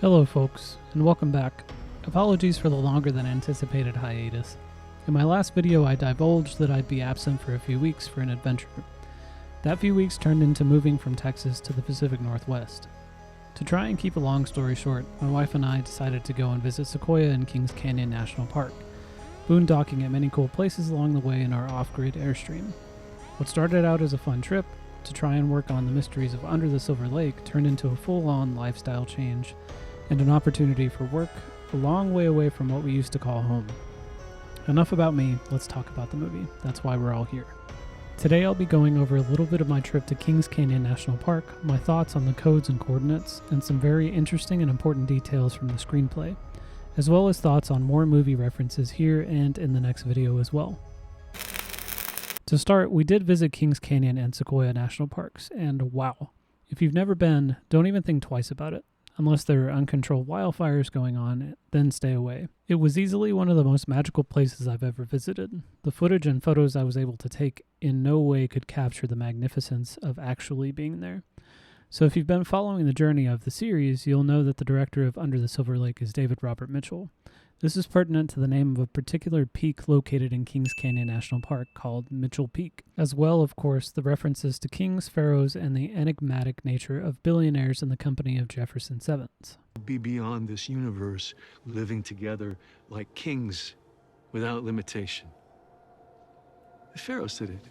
Hello folks, and welcome back. Apologies for the longer than anticipated hiatus. In my last video I divulged that I'd be absent for a few weeks for an adventure. That few weeks turned into moving from Texas to the Pacific Northwest. To try and keep a long story short, my wife and I decided to go and visit Sequoia and Kings Canyon National Park, boondocking at many cool places along the way in our off-grid Airstream. What started out as a fun trip to try and work on the mysteries of Under the Silver Lake turned into a full-on lifestyle change and an opportunity for work a long way away from what we used to call home. Enough about me, let's talk about the movie. That's why we're all here. Today I'll be going over a little bit of my trip to Kings Canyon National Park, my thoughts on the codes and coordinates, and some very interesting and important details from the screenplay, as well as thoughts on more movie references here and in the next video as well. To start, we did visit Kings Canyon and Sequoia National Parks, and wow, if you've never been, don't even think twice about it. Unless there are uncontrolled wildfires going on, then stay away. It was easily one of the most magical places I've ever visited. The footage and photos I was able to take in no way could capture the magnificence of actually being there. So if you've been following the journey of the series, you'll know that the director of Under the Silver Lake is David Robert Mitchell. This is pertinent to the name of a particular peak located in Kings Canyon National Park called Mitchell Peak, as well, of course, the references to kings, pharaohs, and the enigmatic nature of billionaires in the company of Jefferson Sevens. Be beyond this universe, living together like kings without limitation. The pharaohs did it.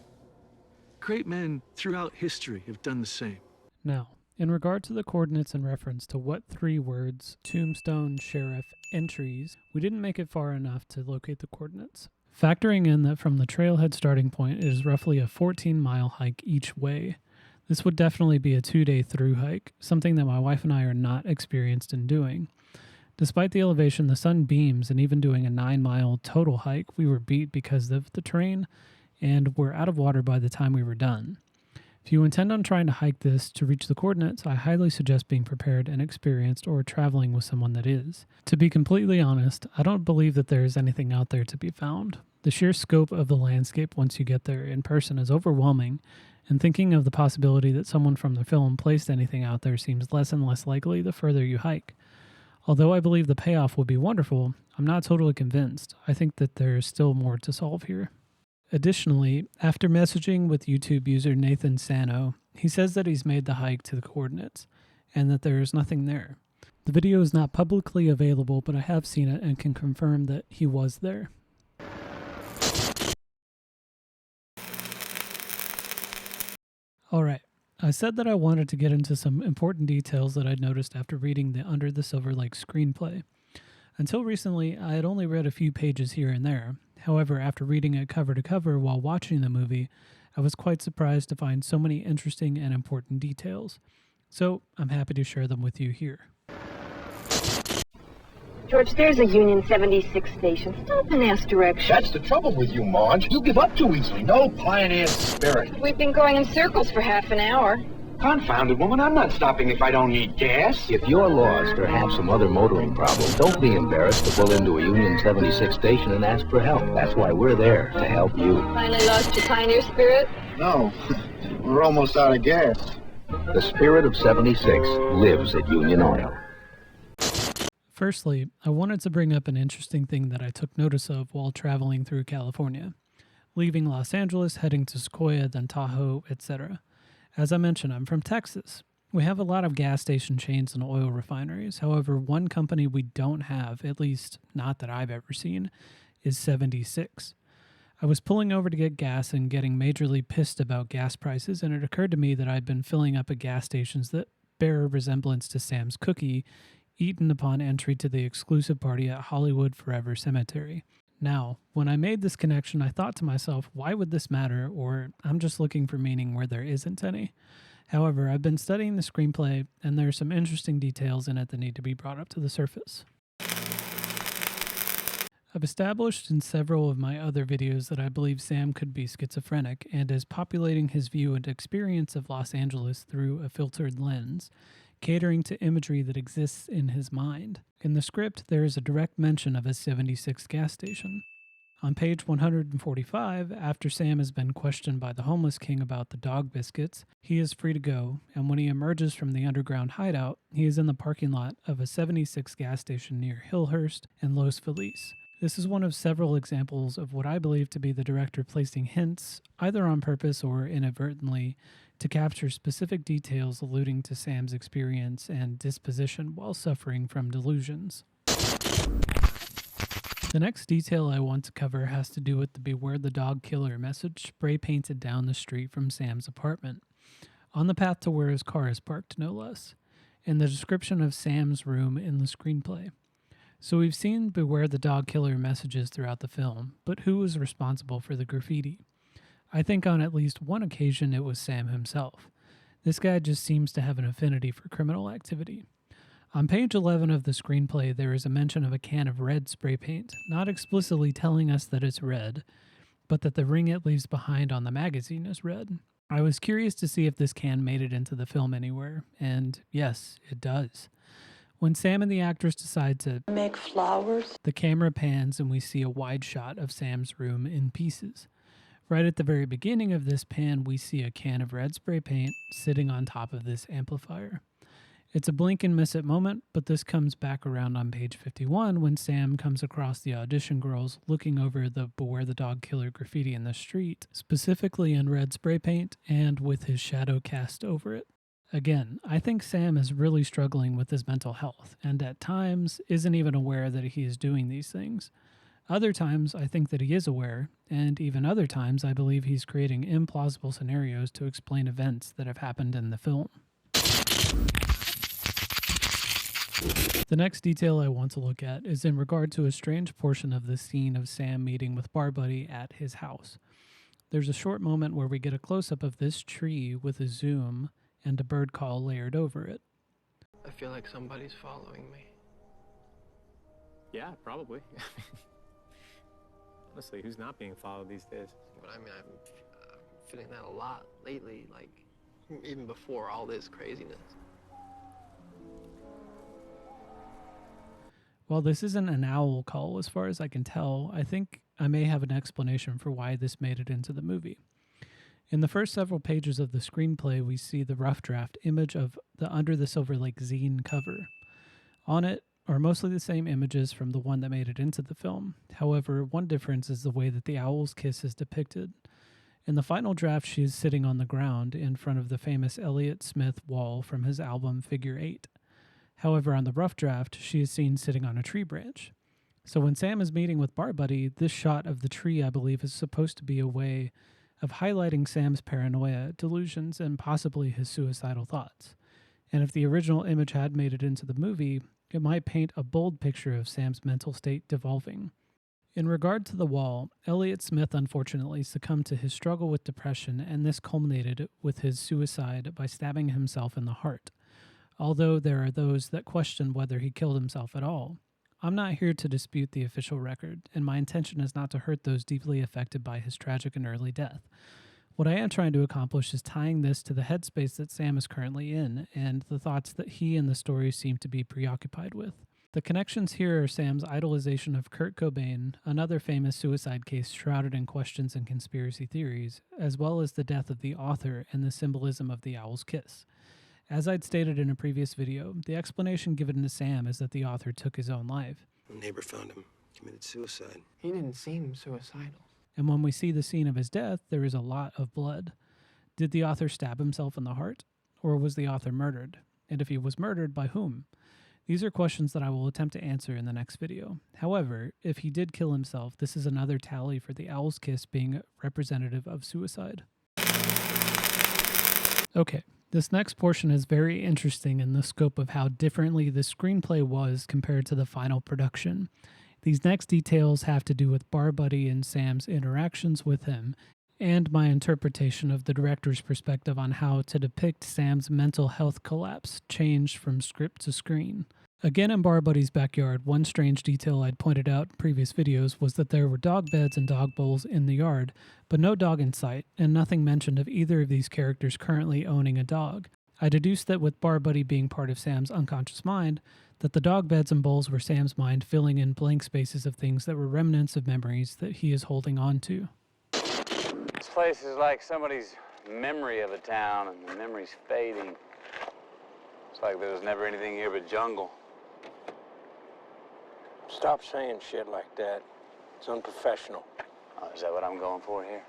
Great men throughout history have done the same. Now, in regard to the coordinates in reference to what three words, tombstone, sheriff, entries, we didn't make it far enough to locate the coordinates. Factoring in that from the trailhead starting point it is roughly a 14-mile hike each way, this would definitely be a 2-day through hike, something that my wife and I are not experienced in doing. Despite the elevation, the sun beams, and even doing a 9-mile total hike, we were beat because of the terrain, and were out of water by the time we were done. If you intend on trying to hike this to reach the coordinates, I highly suggest being prepared and experienced or traveling with someone that is. To be completely honest, I don't believe that there is anything out there to be found. The sheer scope of the landscape once you get there in person is overwhelming, and thinking of the possibility that someone from the film placed anything out there seems less and less likely the further you hike. Although I believe the payoff will be wonderful, I'm not totally convinced. I think that there is still more to solve here. Additionally, after messaging with YouTube user Nathan Sano, he says that he's made the hike to the coordinates, and that there is nothing there. The video is not publicly available, but I have seen it and can confirm that he was there. Alright, I said that I wanted to get into some important details that I'd noticed after reading the Under the Silver Lake screenplay. Until recently, I had only read a few pages here and there. However, after reading it cover to cover while watching the movie, I was quite surprised to find so many interesting and important details. So, I'm happy to share them with you here. George, there's a Union 76 station. Stop and ask directions. That's the trouble with you, Marge. You give up too easily. No pioneer spirit. We've been going in circles for half an hour. Confounded woman, I'm not stopping if I don't need gas. If you're lost or have some other motoring problem, don't be embarrassed to pull into a Union 76 station and ask for help. That's why we're there, to help you. Finally lost your pioneer spirit? No, we're almost out of gas. The spirit of 76 lives at Union Oil. Firstly, I wanted to bring up an interesting thing that I took notice of while traveling through California, leaving Los Angeles, heading to Sequoia, then Tahoe, etc. As I mentioned, I'm from Texas. We have a lot of gas station chains and oil refineries. However, one company we don't have, at least not that I've ever seen, is 76. I was pulling over to get gas and getting majorly pissed about gas prices, and it occurred to me that I'd been filling up at gas stations that bear a resemblance to Sam's Cookie, eaten upon entry to the exclusive party at Hollywood Forever Cemetery. Now, when I made this connection, I thought to myself, why would this matter? Or I'm just looking for meaning where there isn't any. However, I've been studying the screenplay, and there are some interesting details in it that need to be brought up to the surface. I've established in several of my other videos that I believe Sam could be schizophrenic and is populating his view and experience of Los Angeles through a filtered lens, catering to imagery that exists in his mind. In the script, there is a direct mention of a 76 gas station. On page 145, after Sam has been questioned by the homeless king about the dog biscuits, he is free to go, and when he emerges from the underground hideout, he is in the parking lot of a 76 gas station near Hillhurst and Los Feliz. This is one of several examples of what I believe to be the director placing hints, either on purpose or inadvertently, to capture specific details alluding to Sam's experience and disposition while suffering from delusions. The next detail I want to cover has to do with the "Beware the Dog Killer" message spray painted down the street from Sam's apartment, on the path to where his car is parked, no less, and the description of Sam's room in the screenplay. So we've seen "Beware the Dog Killer" messages throughout the film, but who was responsible for the graffiti? I think on at least one occasion it was Sam himself. This guy just seems to have an affinity for criminal activity. On page 11 of the screenplay, there is a mention of a can of red spray paint, not explicitly telling us that it's red, but that the ring it leaves behind on the magazine is red. I was curious to see if this can made it into the film anywhere, and yes, it does. When Sam and the actress decide to make flowers, the camera pans and we see a wide shot of Sam's room in pieces. Right at the very beginning of this pan, we see a can of red spray paint sitting on top of this amplifier. It's a blink and miss it moment, but this comes back around on page 51 when Sam comes across the audition girls looking over the "Beware the Dog Killer" graffiti in the street, specifically in red spray paint and with his shadow cast over it. Again, I think Sam is really struggling with his mental health, and at times isn't even aware that he is doing these things. Other times, I think that he is aware, and even other times, I believe he's creating implausible scenarios to explain events that have happened in the film. The next detail I want to look at is in regard to a strange portion of the scene of Sam meeting with Bar Buddy at his house. There's a short moment where we get a close-up of this tree with a zoom and a bird call layered over it. I feel like somebody's following me. Yeah, probably. Honestly, who's not being followed these days? But I mean, I'm feeling that a lot lately, like even before all this craziness. While this isn't an owl call as far as I can tell, I think I may have an explanation for why this made it into the movie. In the first several pages of the screenplay, we see the rough draft image of the Under the Silver Lake zine cover. On it are mostly the same images from the one that made it into the film. However, one difference is the way that the owl's kiss is depicted. In the final draft, she is sitting on the ground in front of the famous Elliott Smith wall from his album Figure 8. However, on the rough draft, she is seen sitting on a tree branch. So when Sam is meeting with Bar Buddy, this shot of the tree, I believe, is supposed to be a way of highlighting Sam's paranoia, delusions, and possibly his suicidal thoughts. And if the original image had made it into the movie, it might paint a bold picture of Sam's mental state devolving. In regard to the wall, Elliott Smith unfortunately succumbed to his struggle with depression, and this culminated with his suicide by stabbing himself in the heart. Although there are those that question whether he killed himself at all, I'm not here to dispute the official record, and my intention is not to hurt those deeply affected by his tragic and early death. What I am trying to accomplish is tying this to the headspace that Sam is currently in, and the thoughts that he and the story seem to be preoccupied with. The connections here are Sam's idolization of Kurt Cobain, another famous suicide case shrouded in questions and conspiracy theories, as well as the death of the author and the symbolism of the owl's kiss. As I'd stated in a previous video, the explanation given to Sam is that the author took his own life. A neighbor found him, committed suicide. He didn't seem suicidal. And when we see the scene of his death, there is a lot of blood. Did the author stab himself in the heart? Or was the author murdered? And if he was murdered, by whom? These are questions that I will attempt to answer in the next video. However, if he did kill himself, this is another tally for the owl's kiss being representative of suicide. Okay. This next portion is very interesting in the scope of how differently the screenplay was compared to the final production. These next details have to do with Barbuddy and Sam's interactions with him, and my interpretation of the director's perspective on how to depict Sam's mental health collapse changed from script to screen. Again, in Barbuddy's backyard, one strange detail I'd pointed out in previous videos was that there were dog beds and dog bowls in the yard, but no dog in sight, and nothing mentioned of either of these characters currently owning a dog. I deduced that with Barbuddy being part of Sam's unconscious mind, that the dog beds and bowls were Sam's mind filling in blank spaces of things that were remnants of memories that he is holding on to. This place is like somebody's memory of a town, and the memory's fading. It's like there was never anything here but jungle. Stop saying shit like that. It's unprofessional. Oh, is that what I'm going for here?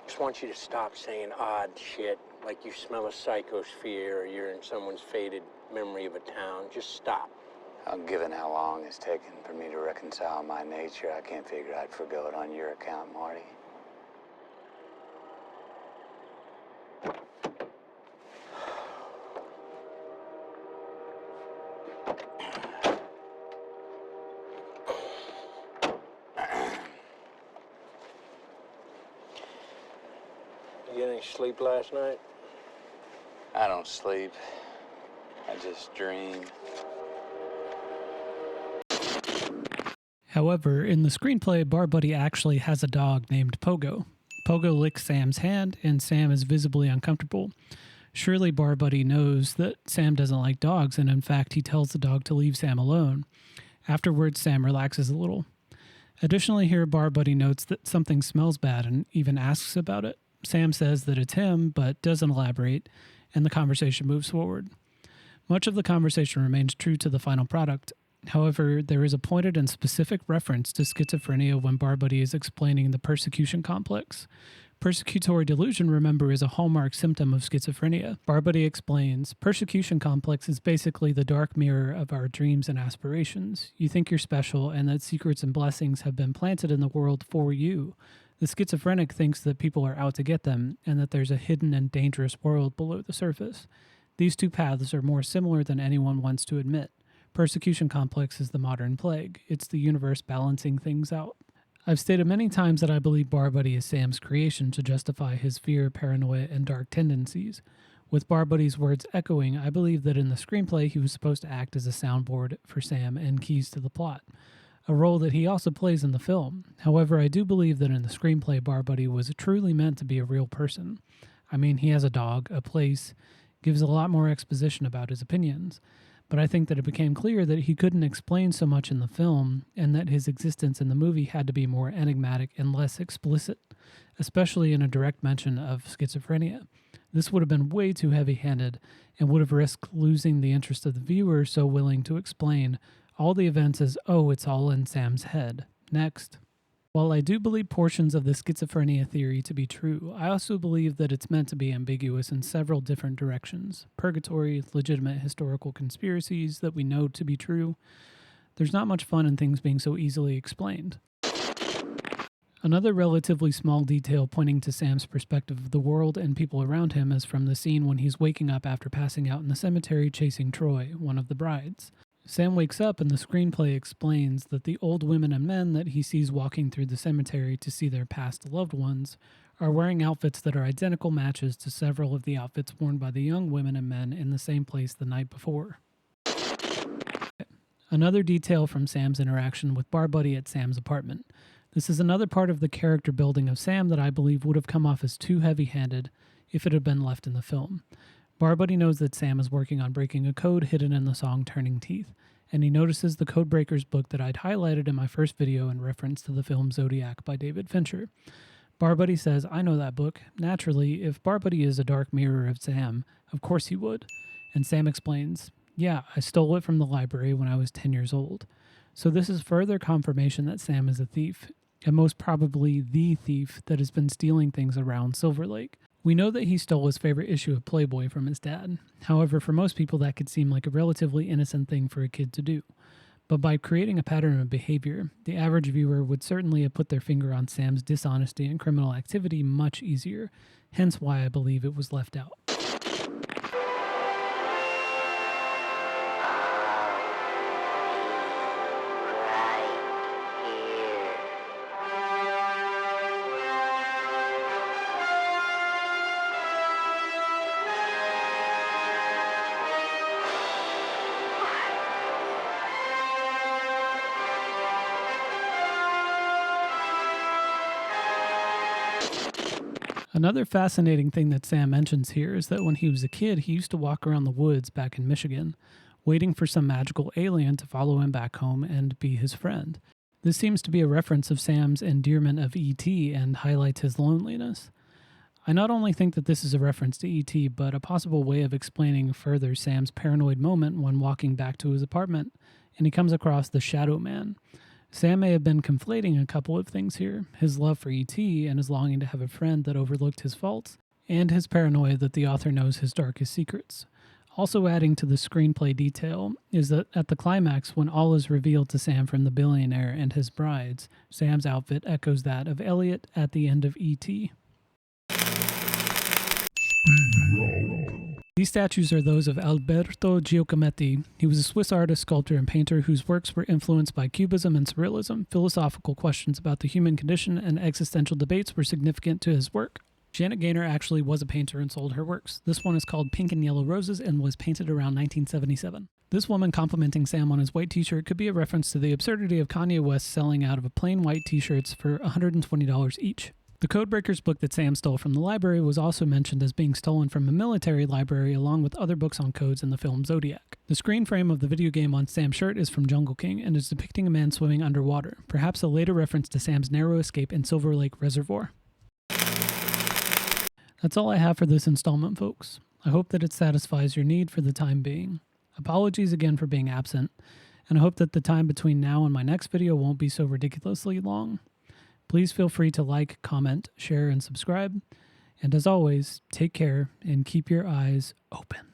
Just want you to stop saying odd shit, like you smell a psychosphere or you're in someone's faded memory of a town. Just stop. Given how long it's taken for me to reconcile my nature, I can't figure I'd forgo it on your account, Marty. You get any sleep last night? I don't sleep. I just dream. However, in the screenplay, Barbuddy actually has a dog named Pogo. Pogo licks Sam's hand, and Sam is visibly uncomfortable. Surely Barbuddy knows that Sam doesn't like dogs, and in fact, he tells the dog to leave Sam alone. Afterwards, Sam relaxes a little. Additionally, here, Barbuddy notes that something smells bad and even asks about it. Sam says that it's him, but doesn't elaborate, and the conversation moves forward. Much of the conversation remains true to the final product. However, there is a pointed and specific reference to schizophrenia when Barbuddy is explaining the persecution complex. Persecutory delusion, remember, is a hallmark symptom of schizophrenia. Barbuddy explains, persecution complex is basically the dark mirror of our dreams and aspirations. You think you're special and that secrets and blessings have been planted in the world for you. The schizophrenic thinks that people are out to get them and that there's a hidden and dangerous world below the surface. These two paths are more similar than anyone wants to admit. Persecution complex is the modern plague. It's the universe balancing things out. I've stated many times that I believe Barbuddy is Sam's creation to justify his fear, paranoia, and dark tendencies. With Barbuddy's words echoing, I believe that in the screenplay he was supposed to act as a soundboard for Sam and keys to the plot, a role that he also plays in the film. However, I do believe that in the screenplay Barbuddy was truly meant to be a real person. I mean, he has a dog, a place, gives a lot more exposition about his opinions. But I think that it became clear that he couldn't explain so much in the film, and that his existence in the movie had to be more enigmatic and less explicit, especially in a direct mention of schizophrenia. This would have been way too heavy-handed, and would have risked losing the interest of the viewer so willing to explain all the events as, oh, it's all in Sam's head. Next. While I do believe portions of the schizophrenia theory to be true, I also believe that it's meant to be ambiguous in several different directions. Purgatory, legitimate historical conspiracies that we know to be true. There's not much fun in things being so easily explained. Another relatively small detail pointing to Sam's perspective of the world and people around him is from the scene when he's waking up after passing out in the cemetery chasing Troy, one of the brides. Sam wakes up and the screenplay explains that the old women and men that he sees walking through the cemetery to see their past loved ones are wearing outfits that are identical matches to several of the outfits worn by the young women and men in the same place the night before. Another detail from Sam's interaction with Barbuddy at Sam's apartment. This is another part of the character building of Sam that I believe would have come off as too heavy-handed if it had been left in the film. Barbuddy knows that Sam is working on breaking a code hidden in the song Turning Teeth, and he notices the Codebreakers book that I'd highlighted in my first video in reference to the film Zodiac by David Fincher. Barbuddy says, I know that book. Naturally, if Barbuddy is a dark mirror of Sam, of course he would. And Sam explains, yeah, I stole it from the library when I was 10 years old. So this is further confirmation that Sam is a thief, and most probably the thief that has been stealing things around Silver Lake. We know that he stole his favorite issue of Playboy from his dad. However, for most people that could seem like a relatively innocent thing for a kid to do. But by creating a pattern of behavior, the average viewer would certainly have put their finger on Sam's dishonesty and criminal activity much easier, hence why I believe it was left out. Another fascinating thing that Sam mentions here is that when he was a kid, he used to walk around the woods back in Michigan, waiting for some magical alien to follow him back home and be his friend. This seems to be a reference of Sam's endearment of E.T. and highlights his loneliness. I not only think that this is a reference to E.T., but a possible way of explaining further Sam's paranoid moment when walking back to his apartment, and he comes across the Shadow Man. Sam may have been conflating a couple of things here, his love for E.T. and his longing to have a friend that overlooked his faults, and his paranoia that the author knows his darkest secrets. Also adding to the screenplay detail is that at the climax, when all is revealed to Sam from the billionaire and his brides, Sam's outfit echoes that of Elliot at the end of E.T. These statues are those of Alberto Giacometti. He was a Swiss artist, sculptor, and painter whose works were influenced by Cubism and Surrealism. Philosophical questions about the human condition and existential debates were significant to his work. Janet Gaynor actually was a painter and sold her works. This one is called Pink and Yellow Roses and was painted around 1977. This woman complimenting Sam on his white t-shirt could be a reference to the absurdity of Kanye West selling out of a plain white t-shirts for $120 each. The Codebreakers book that Sam stole from the library was also mentioned as being stolen from a military library along with other books on codes in the film Zodiac. The screen frame of the video game on Sam's shirt is from Jungle King and is depicting a man swimming underwater, perhaps a later reference to Sam's narrow escape in Silver Lake Reservoir. That's all I have for this installment, folks. I hope that it satisfies your need for the time being. Apologies again for being absent, and I hope that the time between now and my next video won't be so ridiculously long. Please feel free to like, comment, share, and subscribe. And as always, take care and keep your eyes open.